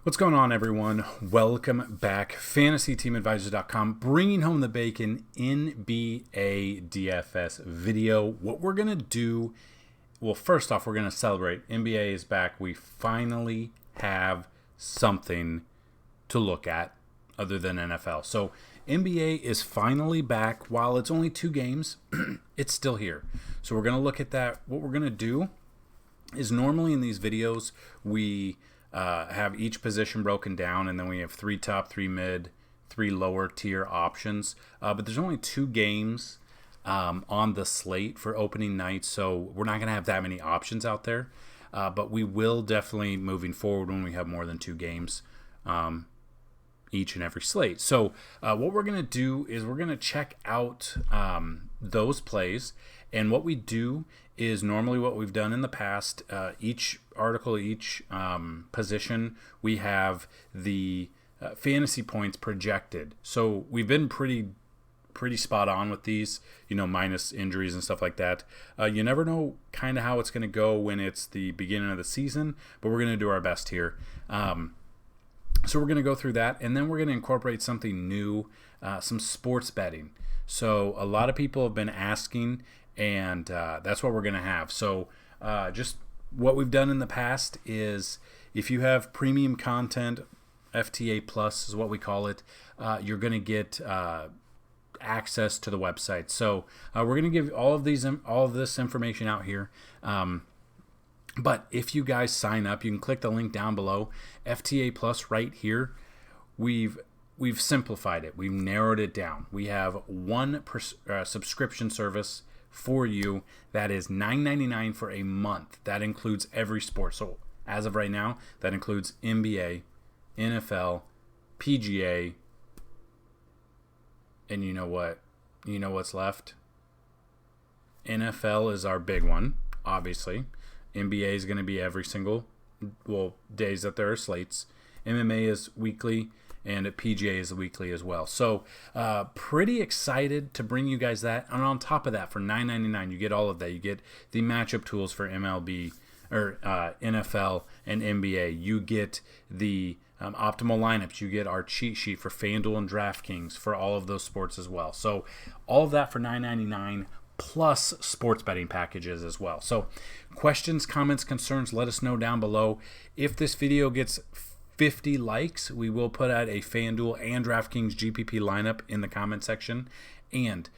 What's going on, everyone? Welcome back. FantasyTeamAdvisor.com, bringing home the bacon NBA DFS video. What we're going to do, well, first off, we're going to celebrate. NBA is back. We finally have something to look at other than NFL. So NBA is finally back. While it's only 2 games, it's still here. So we're going to look at that. What we're going to do is normally in these videos, we have each position broken down, and then we have 3 top, 3 mid, 3 lower tier options. But there's only 2 games on the slate for opening night, so we're not going to have that many options out there. But we will definitely moving forward when we have more than 2 games each and every slate. So what we're going to do is we're going to check out those plays. And what we do is normally what we've done in the past, each article, each position, we have the fantasy points projected. So we've been pretty spot on with these, minus injuries and stuff like that. You never know kind of how it's going to go when it's the beginning of the season, but we're going to do our best here. So we're going to go through that, and then we're going to incorporate something new, some sports betting. So a lot of people have been asking, and that's what we're going to have. So just what we've done in the past is if you have premium content, FTA Plus is what we call it, you're going to get access to the website. So we're going to give all of this information out here. But if you guys sign up, you can click the link down below. FTA Plus right here, we've simplified it. We've narrowed it down. We have one subscription service for you that is $9.99 for a month. That includes every sport. So as of right now, that includes NBA, NFL, PGA, and you know what? You know what's left? NFL is our big one, obviously. NBA is going to be every single, days that there are slates. MMA is weekly, and PGA is weekly as well. So pretty excited to bring you guys that. And on top of that, for $9.99, you get all of that. You get the matchup tools for MLB or NFL and NBA. You get the optimal lineups. You get our cheat sheet for FanDuel and DraftKings for all of those sports as well. So all of that for $9.99 plus sports betting packages as well. So questions, comments, concerns, let us know down below. If this video gets 50 likes, we will put out a FanDuel and DraftKings GPP lineup in the comment section. And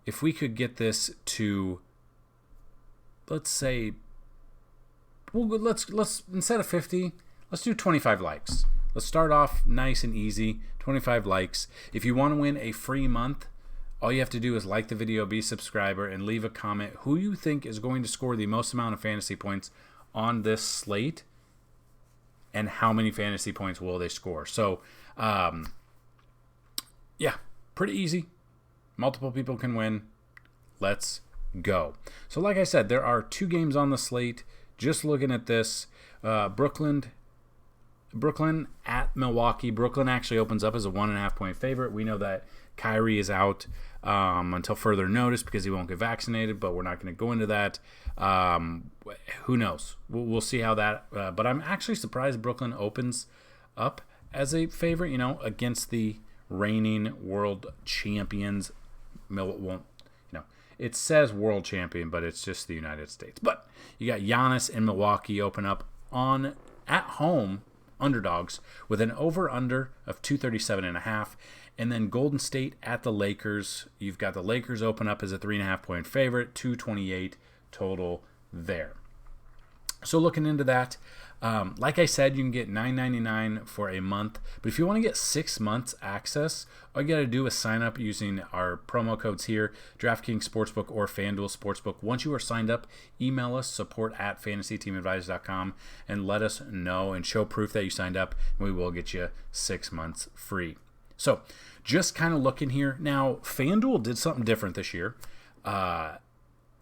if we could get this to, let's say, let's instead of 50, let's do 25 likes. Let's start off nice and easy, 25 likes. If you want to win a free month, all you have to do is like the video, be a subscriber, and leave a comment who you think is going to score the most amount of fantasy points on this slate, and how many fantasy points will they score. So, yeah, pretty easy. Multiple people can win. Let's go. So like I said, there are 2 games on the slate. Just looking at this, Brooklyn at Milwaukee. Brooklyn actually opens up as a 1.5 point favorite. We know that Kyrie is out until further notice because he won't get vaccinated, but we're not going to go into that. Who knows? We'll see how that. But I'm actually surprised Brooklyn opens up as a favorite, against the reigning world champions. It says world champion, but it's just the United States. But you got Giannis and Milwaukee open up at home underdogs with an over-under of 237.5. And then Golden State at the Lakers. You've got the Lakers open up as a 3.5 point favorite, 228 total there. So looking into that, like I said, you can get $9.99 for a month. But if you want to get 6 months access, all you got to do is sign up using our promo codes here, DraftKings Sportsbook or FanDuel Sportsbook. Once you are signed up, email us, support@fantasyteamadvisor.com, and let us know and show proof that you signed up, and we will get you 6 months free. So just kind of looking here. Now, FanDuel did something different this year.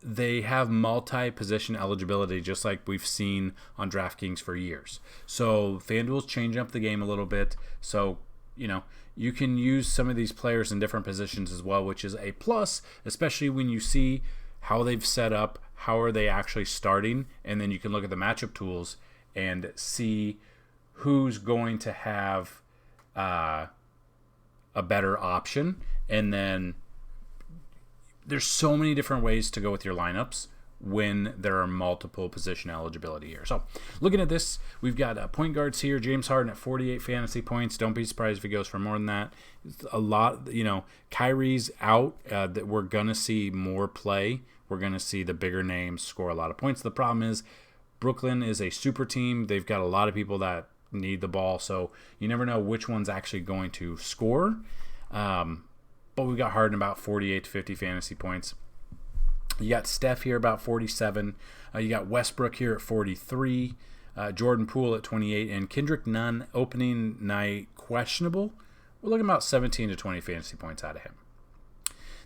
They have multi-position eligibility just like we've seen on DraftKings for years. So FanDuel's changing up the game a little bit. So, you can use some of these players in different positions as well, which is a plus, especially when you see how they've set up, how are they actually starting, and then you can look at the matchup tools and see who's going to have a better option. And then there's so many different ways to go with your lineups when there are multiple position eligibility here. So looking at this, we've got point guards here. James Harden at 48 fantasy points. Don't be surprised if he goes for more than that. A lot, Kyrie's out. That we're going to see more play. We're going to see the bigger names score a lot of points. The problem is Brooklyn is a super team. They've got a lot of people that need the ball, so you never know which one's actually going to score. But we've got Harden about 48 to 50 fantasy points. You got Steph here about 47. You got Westbrook here at 43. Jordan Poole at 28. And Kendrick Nunn, opening night, questionable. We're looking about 17 to 20 fantasy points out of him.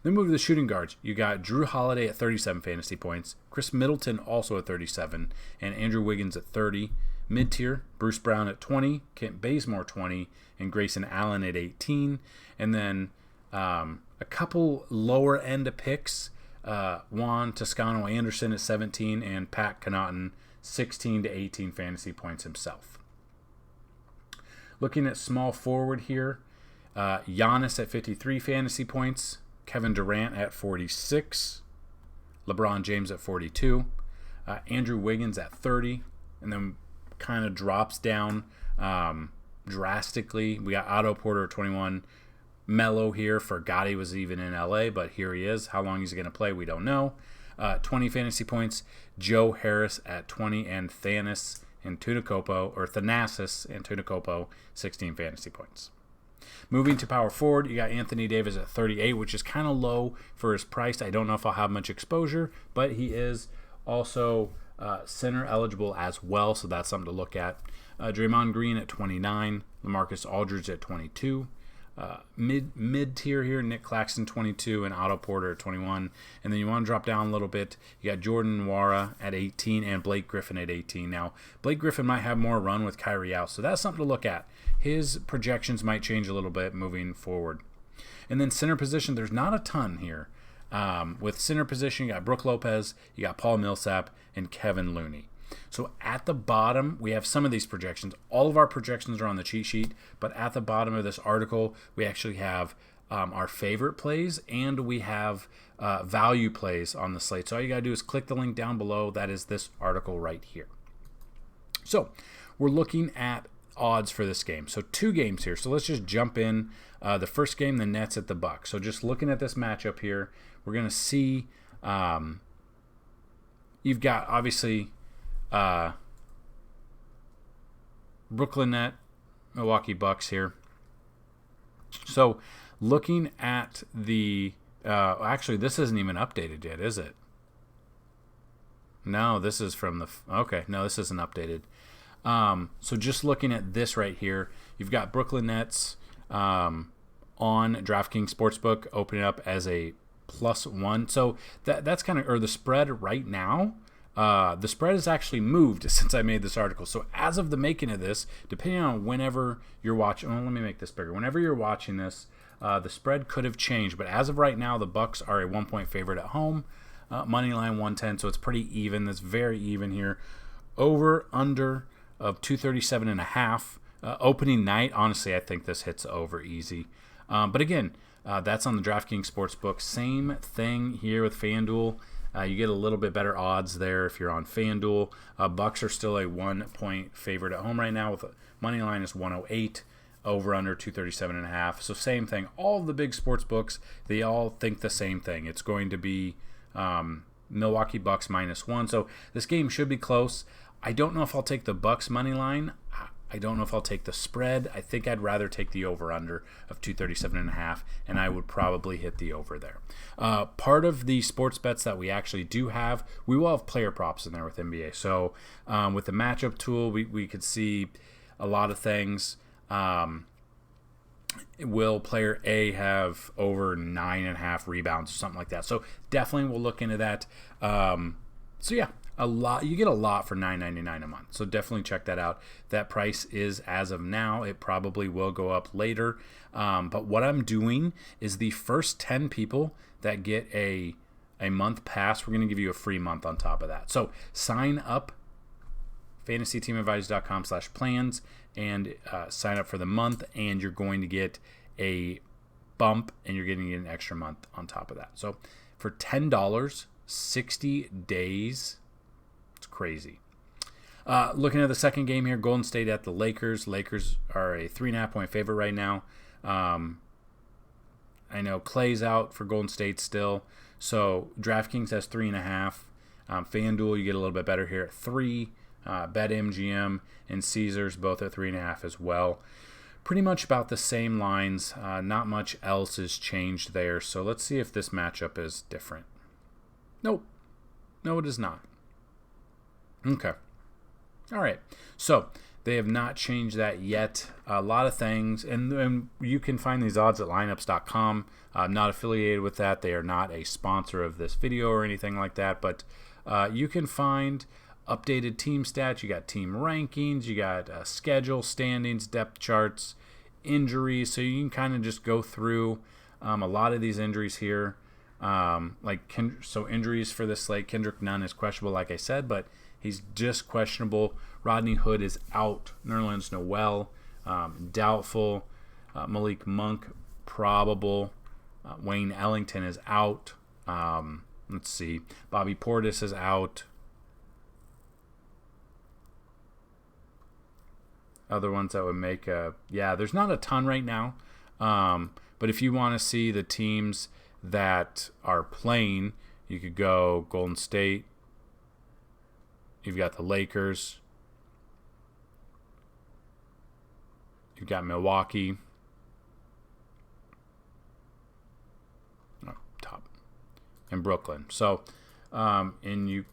Then move to the shooting guards. You got Drew Holiday at 37 fantasy points. Chris Middleton also at 37. And Andrew Wiggins at 30. Mid-tier, Bruce Brown at 20. Kent Bazemore 20. And Grayson Allen at 18. And then a couple lower end picks. Juan Toscano Anderson at 17 and Pat Connaughton 16 to 18 fantasy points himself. Looking at small forward here, Giannis at 53 fantasy points, Kevin Durant at 46, LeBron James at 42, Andrew Wiggins at 30, and then kind of drops down drastically. We got Otto Porter at 21. Melo here. Gotti was even in LA, but here he is. How long he's going to play, we don't know. 20 fantasy points. Joe Harris at 20, and Thanasis Antetokounmpo 16 fantasy points. Moving to power forward, you got Anthony Davis at 38, which is kind of low for his price. I don't know if I'll have much exposure, but he is also center eligible as well, so that's something to look at. Draymond Green at 29, LaMarcus Aldridge at 22. Mid tier here, Nick Claxton 22 and Otto Porter at 21. And then you want to drop down a little bit, you got Jordan Nwora at 18 and Blake Griffin at 18. Now Blake Griffin might have more run with Kyrie out, so that's something to look at. His projections might change a little bit moving forward. And then center position, there's not a ton here. With center position, you got Brook Lopez, you got Paul Millsap, and Kevin Looney. So at the bottom, we have some of these projections. All of our projections are on the cheat sheet, but at the bottom of this article, we actually have our favorite plays, and we have value plays on the slate. So all you got to do is click the link down below. That is this article right here. So we're looking at odds for this game. So 2 games here. So let's just jump in. The first game, the Nets at the Bucks. So just looking at this matchup here, we're going to see you've got obviously Brooklyn Net, Milwaukee Bucks here. So looking at the actually this isn't even updated yet, is it? No, this is from the okay, no, this isn't updated. So just looking at this right here, you've got Brooklyn Nets on DraftKings Sportsbook opening up as a +1. So that's kind of, or the spread right now. The spread has actually moved since I made this article. So as of the making of this, depending on whenever you're watching, let me make this bigger. Whenever you're watching this, the spread could have changed. But as of right now, the Bucks are a 1-point favorite at home. Money line 110, so it's pretty even. That's very even here. Over, under of 237.5. Opening night, honestly, I think this hits over easy. But again, that's on the DraftKings Sportsbook. Same thing here with FanDuel. You get a little bit better odds there if you're on FanDuel. Bucks are still a 1-point favorite at home right now with money line is 108, over under 237.5. So same thing. All of the big sports books, they all think the same thing. It's going to be Milwaukee Bucks -1. So this game should be close. I don't know if I'll take the Bucks money line. I don't know if I'll take the spread. I think I'd rather take the over-under of 237.5, and I would probably hit the over there. Part of the sports bets that we actually do have, we will have player props in there with NBA. So with the matchup tool, we could see a lot of things. Will player A have over 9.5 rebounds or something like that? So definitely we'll look into that. So yeah. You get a lot for $9.99 a month, so definitely check that out. That price is as of now. It probably will go up later, but what I'm doing is the first 10 people that get a month pass, we're going to give you a free month on top of that. So sign up fantasyteamadvisor.com/plans and sign up for the month, and you're going to get a bump, and you're getting an extra month on top of that. So for $10, 60 days, it's crazy. Looking at the second game here, Golden State at the Lakers. Lakers are a 3.5-point favorite right now. I know Clay's out for Golden State still, so DraftKings has 3.5. FanDuel, you get a little bit better here at 3. BetMGM and Caesars both at 3.5 as well. Pretty much about the same lines. Not much else has changed there. So let's see if this matchup is different. Nope. No, it is not. Okay. All right. So they have not changed that yet. A lot of things. And you can find these odds at lineups.com. I'm not affiliated with that. They are not a sponsor of this video or anything like that. But you can find updated team stats. You got team rankings. You got schedule, standings, depth charts, injuries. So you can kind of just go through a lot of these injuries here. So injuries for this slate. Kendrick Nunn is questionable, like I said, but he's just questionable. Rodney Hood is out. Nerlens Noel, doubtful. Malik Monk, probable. Wayne Ellington is out. Let's see. Bobby Portis is out. Other ones that would make there's not a ton right now. But if you want to see the teams that are playing, you could go Golden State. You've got the Lakers. You've got Milwaukee. Top. And Brooklyn. So, you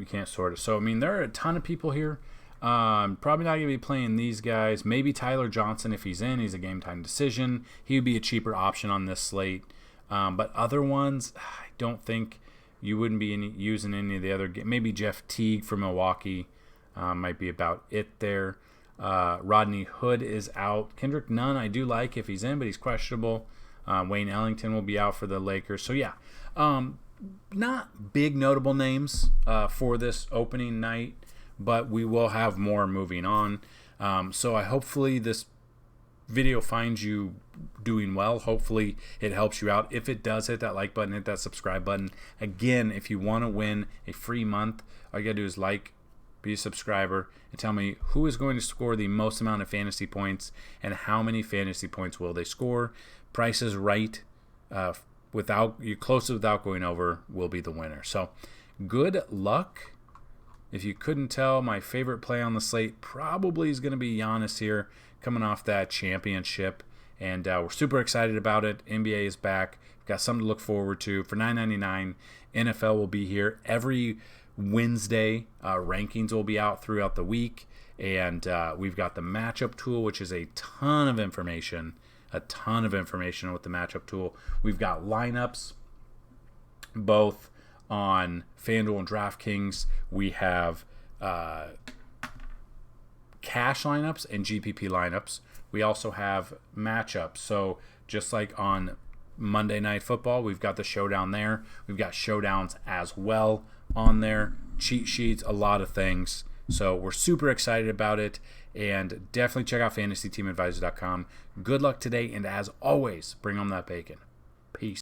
can't sort it. So, I mean, there are a ton of people here. Probably not going to be playing these guys. Maybe Tyler Johnson, if he's in. He's a game-time decision. He would be a cheaper option on this slate. But other ones, I don't think you wouldn't be using any of the other. Maybe Jeff Teague from Milwaukee might be about it there. Rodney Hood is out. Kendrick Nunn, I do like if he's in, but he's questionable. Wayne Ellington will be out for the Lakers. So, yeah, not big notable names for this opening night, but we will have more moving on. So hopefully this video finds you doing well. Hopefully it helps you out. If it does, hit that like button, hit that subscribe button. Again, if you want to win a free month, all you got to do is like, be a subscriber, and tell me who is going to score the most amount of fantasy points and how many fantasy points will they score. Price is Right, without going over, will be the winner. So good luck. If you couldn't tell, my favorite play on the slate probably is going to be Giannis here, coming off that championship. And we're super excited about it. NBA is back. We've got something to look forward to. For $9.99, NFL will be here every Wednesday. Rankings will be out throughout the week. And we've got the matchup tool, which is a ton of information. With the matchup tool. We've got lineups, both on FanDuel and DraftKings. We have cash lineups and GPP lineups. We also have matchups. So just like on Monday Night Football, we've got the showdown there. We've got showdowns as well on there. Cheat sheets, a lot of things. So we're super excited about it. And definitely check out fantasyteamadvisor.com. Good luck today. And as always, bring home that bacon. Peace.